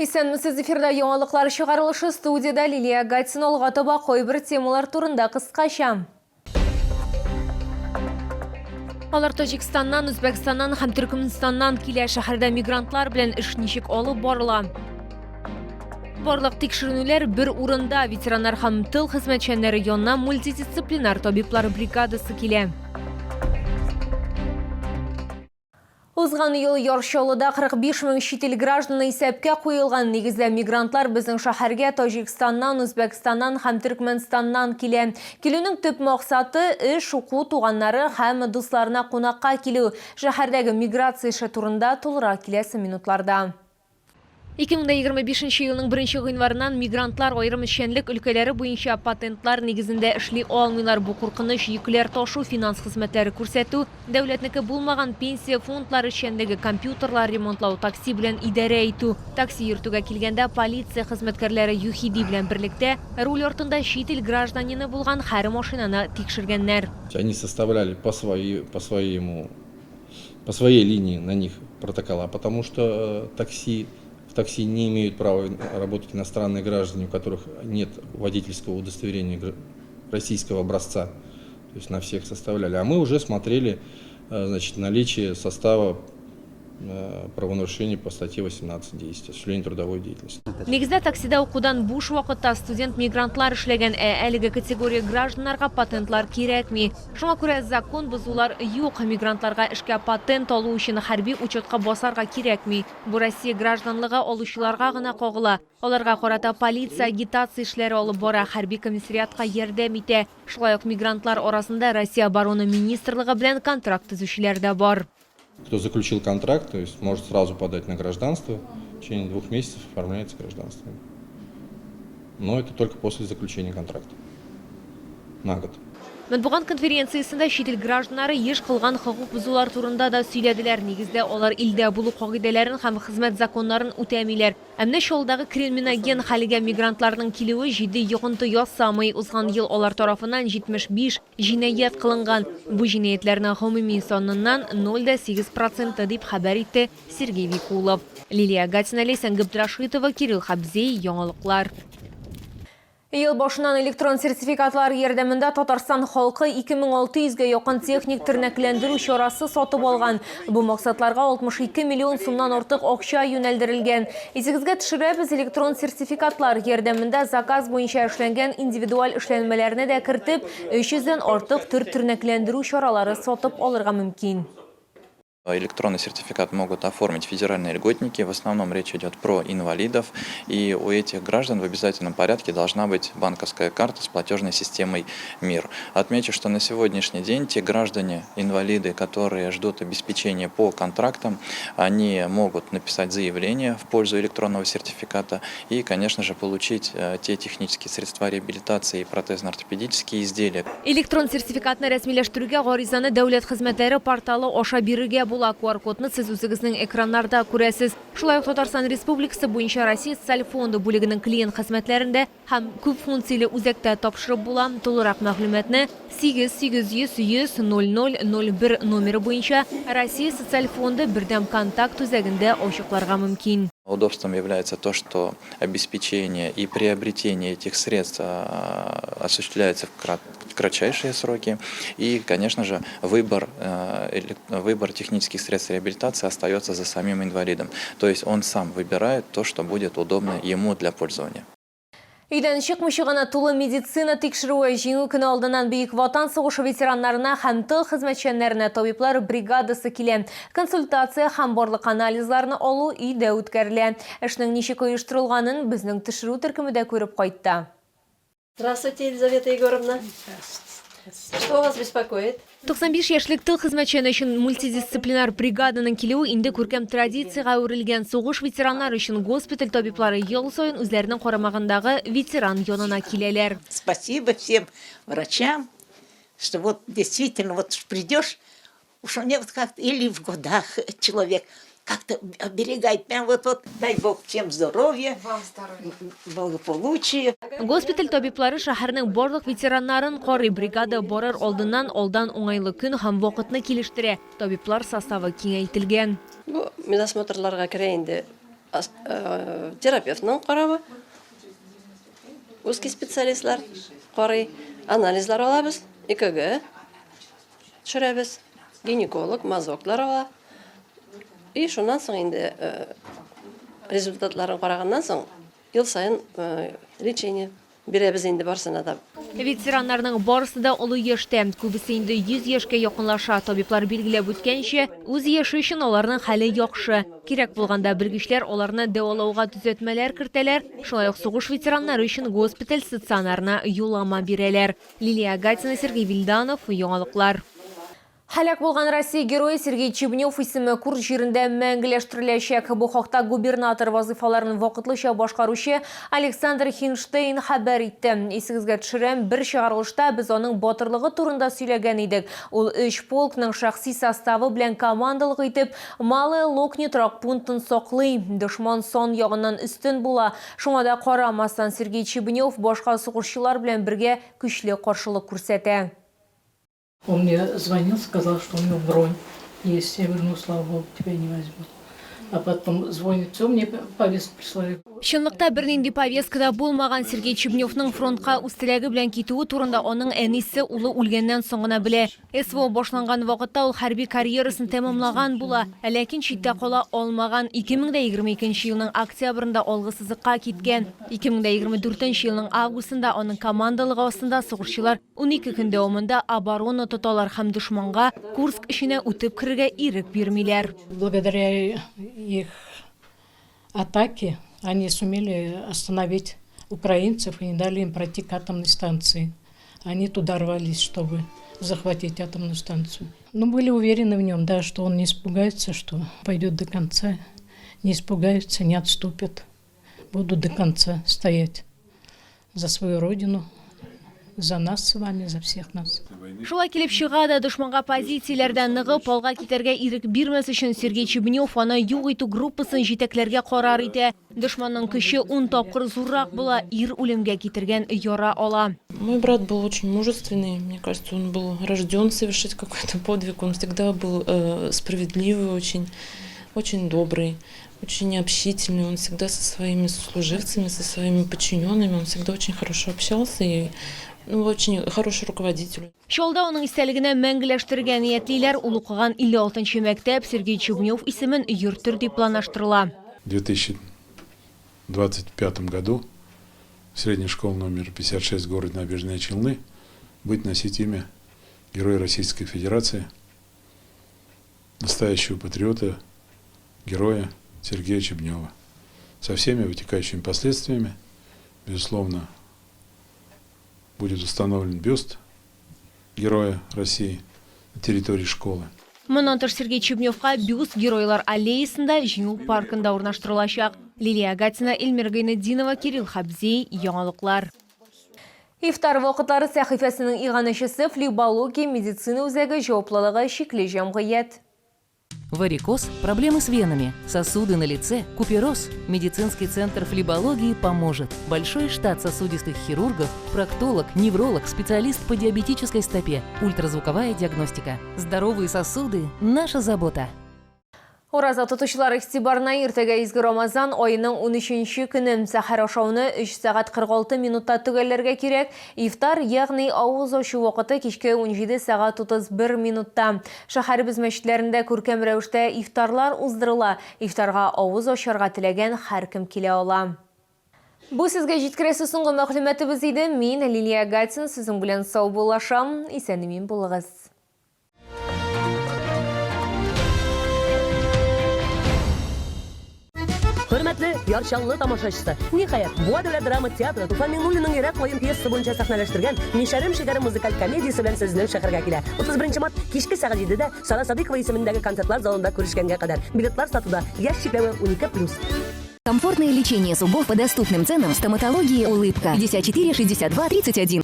Исәнмесез, эфирда яңалыклар чыгарылышы, студияда Лилия Гатин алга таба койбір темалар турында кыскача. Алар Таҗикстаннан, Үзбәкстаннан һәм Төркменстаннан килә, шәһәрдә мигрантлар белән эш ничек алып барыла. Барлык тикшеренүләр бер урында, ветераннар һәм тыл хезмәтчәннәре янына мультидисциплинар табиблар бригадасы килә. Узган ел Яршалыда 45 мең чит ил гражданы исәпкә куелган. Нигездә мигрантлар безнең шәһәргә Таҗикстаннан, Үзбәкстаннан һәм Төркменстаннан килә. Килүнең төп максаты эш, уку, туганнары һәм дусларына кунакка килү. Шәһәрдәге миграция эше турында тулырак киләсе минутларда. 2025 елның 1 гыйнварыннан мигрантлар аерым эшчәнлек өлкәләре буенча патентлар нигезендә эшли алмыйлар. Бу куркыныч йөкләр ташу, финанс хезмәтләре күрсәтү, дәүләтнеке булмаган пенсия фондлары эшчәнлеге, компьютерлар ремонтлау, такси белән идарә итү. Такси йөртүгә килгәндә полиция хезмәткәрләре ЮХИДИ белән берлектә руль артында чит ил гражданины булган һәр машинаны тикшергәннәр. Они составляли по своей линии на них протокола, потому что в такси не имеют права работать иностранные граждане, у которых нет водительского удостоверения российского образца. То есть на всех составляли. А мы уже смотрели, значит, наличие состава правонарушений по статье 18.10 осуществление трудовой деятельности. Нигездә таксида укудан буш вакытта студент-мигрантлар эшләгән, әлеге категория гражданнарга патентлар кирәкми. Шуңа күрә закон бозулар юк. Мигрантларга эшкә патент алу өчен хәрби учетка басарга кирәкми. Бу Россия гражданлыгы алучыларга гына кагыла. Аларга карата полиция агитация эшләре алып бара, хәрби комиссариатка ярдәм итә. Шулай ук мигрантлар арасында Россия обороны министрлыгы белән контракт төзүчеләр дә бар. Кто заключил контракт, то есть может сразу подать на гражданство, в течение 2 месяцев оформляется гражданство. Но это только после заключения контракта. На год. Матбугат конференциясында чит ил гражданнары еш кылган хокук бузулар турында да сөйләделәр. Нигездә алар илдә булу кагыйдәләрен һәм хезмәт законнарын үтәмиләр. Әмма шулдагы криминоген хәлгә мигрантларның килүе җитди йогынты ясамый. Узган ел алар тарафыннан 75 җинаять кылынган. Бу җинаятьләрнең гомуми саныннан 0,8% дип хәбәр итте Сергей Викулов. Лилия Гатина, Лейсан Габдрашитова, Кирилл Хабзей, яңалыклар. Ел башынан электрон сертификатлар ярдәмендә Татарстан халкы 2600-гә якын техник тернәкләндерү чарасы сатып алган. Бу максатларга 62 миллион сумнан артык акча юнәлдерелгән. Исегезгә төшерәбез, электрон сертификатлар ярдәмендә заказ буенча эшләнгән индивидуаль эшләнмәләрне дә кертеп, 300-дән артык тернәкләндерү чаралары сатып алырга мөмкин. Электронный сертификат могут оформить федеральные льготники. В основном речь идет про инвалидов. И у этих граждан в обязательном порядке должна быть банковская карта с платежной системой МИР. Отмечу, что на сегодняшний день те граждане, инвалиды, которые ждут обеспечения по контрактам, они могут написать заявление в пользу электронного сертификата и, конечно же, получить те технические средства реабилитации и протезно-ортопедические изделия. Электрон сертификатны рәсмиләштерүгә гаризаны дәүләт хезмәтләре порталы аша бирергә була. QR-кодны сез үзегезнең экраннарда күрәсез. Шулай ук Татарстан Республикасы буенча Россия социаль фонды бүлегенең клиент хезмәтләрендә һәм күп функцияле үзәктә тапшырып була. Тулырак мәгълүматны 88000001 номеры буенча Россия социаль фонды бердәм контакт үзәгендә ачыкларга мөмкин. Удобством является то, что обеспечение и приобретение этих средств осуществляется в кратчайшие сроки. И, конечно же, выбор технических средств реабилитации остается за самим инвалидом. То есть он сам выбирает то, что будет удобно ему для пользования. Өйдән чыкмыйча гына тулы медицина тикшерүе җиңү көне алдыннан Бөек Ватан сугышы ветераннарына һәм тыл хезмәтчәннәренә табиблар бригадасы килә. Консультация һәм барлык анализларны алу өйдә үткәрелә. Эшнең ничек оештырылганын безнең тикшерү төркемендә күреп кайтты. Здравствуйте, Елизавета Егоровна. Что вас беспокоит? 95 яшьлек тыл хезмәтчәне өчен мультидисциплинар бригаданың килүе инде күркәм традициягә әверелгән. Сугыш ветераннары өчен госпиталь табиблары ел саен үзләренең карамагындагы ветеран янына киләләр. Спасибо всем врачам, что вот действительно вот придешь, уж мне вот как-то или в годах человек как-то оберегает. Прям вот, дай Бог всем здоровья, благополучия. Госпиталь табиблары шәһәрнең барлык ветераннарын карый, бригада барыр алдыннан алдан уңайлы көн һәм вакытны килештерә. Табиблар составы киңәйтелгән. Медосмотрларга керә инде терапевтның қарауы, узкий специалистлар қарай, анализлар алабыз, ЭКГ төшерәбез, гинеколог, мазоклар ала. И шуннан соң инде результатларын қарағаннан соң ел сайын лечение беребез инде барсына да. Ветераннарның барысы да олы еште. Күбісі инде 100 ешке якынлаша. Табиблар билгеләп үткәнчә, үз яшы өчен аларның хәле яхшы. Кирәк булганда белгечләр аларны дәвалауга төзәтмәләр кертәләр. Шулай ук сугыш ветераннары өчен госпиталь стационарына юллама бирәләр. Лилия Гатина, Сергей Вильданов, Яңалыклар. Халак булган Россия герое Сергей Чебнев исеме Курс җирендә мәңгеләштереләчәк. Бу хакта губернатор вазифаларын вакытлыча башкаручы Александр Хинштейн хәбәр итте. Исегезгә төшерәм, бер чыгарылышта без аның батырлыгы турында сөйләгән идек. Ул 3 полкның шәхси составы белән командалык итеп Малая Локни торак пунктын саклый. Дошман сон ягыннан үстен була. Шуңа да карамастан Сергей Чебнев башка сугышчылар белән бергә көчле каршылык күрсәтә. Он мне звонил, сказал, что у него бронь есть. Я говорю, ну, слава богу, тебя не возьмут. А потом звонит, все, мне повестку прислали. Чынлыкта бернинди повесткада булмаган Сергей Чебневның фронтка үстеләге белән китүе турында аның әнисе улы үлгәннән соң гына белә. СВО башланган вакытта ул хәрби карьерасын тәмамлаган була, ләкин читтә кала алмаган. 2022 елның октябрында алгысызлыкка киткән. 2024 елның августында аның командалыгы астында сугышчылар 12 көн дәвамында оборона тоталар һәм дошманга Курск эченә үтеп керергә ирек бирмиләр. Благодаря их атаке они сумели остановить украинцев и не дали им пройти к атомной станции. Они туда рвались, чтобы захватить атомную станцию. Но были уверены в нем, да, что он не испугается, что пойдет до конца. Не испугаются, не отступят. Будут до конца стоять за свою родину, за нас с вами, за всех нас. Шулай килеп чыга да дошманга позицияләрдән ныгып алга китәргә ирек бирмәс өчен Сергей Чебнев аны юк итү группасын җитәкләргә карар итә. Дошманның көче 10 тапкыр зуррак була, ир үлемгә китергән яра ала. Мой брат был очень мужественный, мне кажется, он был рожден совершить какой-то подвиг, он всегда был справедливый, очень добрый, очень общительный, он всегда со своими сослуживцами, со своими подчиненными, он всегда очень хорошо общался и очень хороший руководитель. Шолда оның истәлегенә мәңгеләштергән ниятлиләр ул укыган 56-нчы мәктәп Сергей Чебнев исемен йөртер дип планлаштырыла. В 2025 году в средней школе номер 56 в городе Набережные Челны будет носить имя Героя Российской Федерации, настоящего патриота, героя Сергея Чебнева. Со всеми вытекающими последствиями, безусловно, будет установлен бюст Героя России на территории школы. Моннан тыш Сергей Чебневка бюст Геройлар аллеясында Җиңү паркында урнаштырылачак. Лилия Гатина, Эльмира Гайнетдинова, Кирилл Хабзей, Яңалыклар. Ифтар вакытлары сәхифәсенең иганәчесе флебология медицина үзәге җаваплылыгы шикле җәмгыять. Варикоз, проблемы с венами, сосуды на лице, купероз. Медицинский центр флебологии поможет. Большой штат сосудистых хирургов, проктолог, невролог, специалист по диабетической стопе, ультразвуковая диагностика. Здоровые сосуды – наша забота. Ораза тотучылар игътибарына иртәгә изге Рамазан айының 13-нче көне сәхәр ашауны 3 сәгать 46 минутта төгәлләргә кирәк. Ифтар, ягъни авыз ачу вакыты кичке 17 сәгать 31 минутта. Шәһәребез мәчетләрендә күркәм рәвештә ифтарлар уздырыла. Ифтарга авыз ачарга теләгән һәркем килә ала. Бу сезгә җиткерәсе соңгы мәгълүматыбыз иде. Мин Лилия Гатин сезнең белән сау булашам. Исән-имин булыгыз. Hürmetli Yarşanlı tamaşaçısı. Nihayet bu Devlet Drama Teatrı Tufan Minguli'nin Irak oyun piyesası boyunca sahneleştirgen Mişerim Şekerim müzikal komediyası bilen sizler şehirge kile. 31 Mart kişki saat 7'de Sara Sadikova ismindeki konsertlar zalında görüşkenge kadar. Biletler satıda. Yaş çikleme 12+. Комфортное лечение зубов по доступным ценам. Стоматологии «Улыбка». 54 62 31.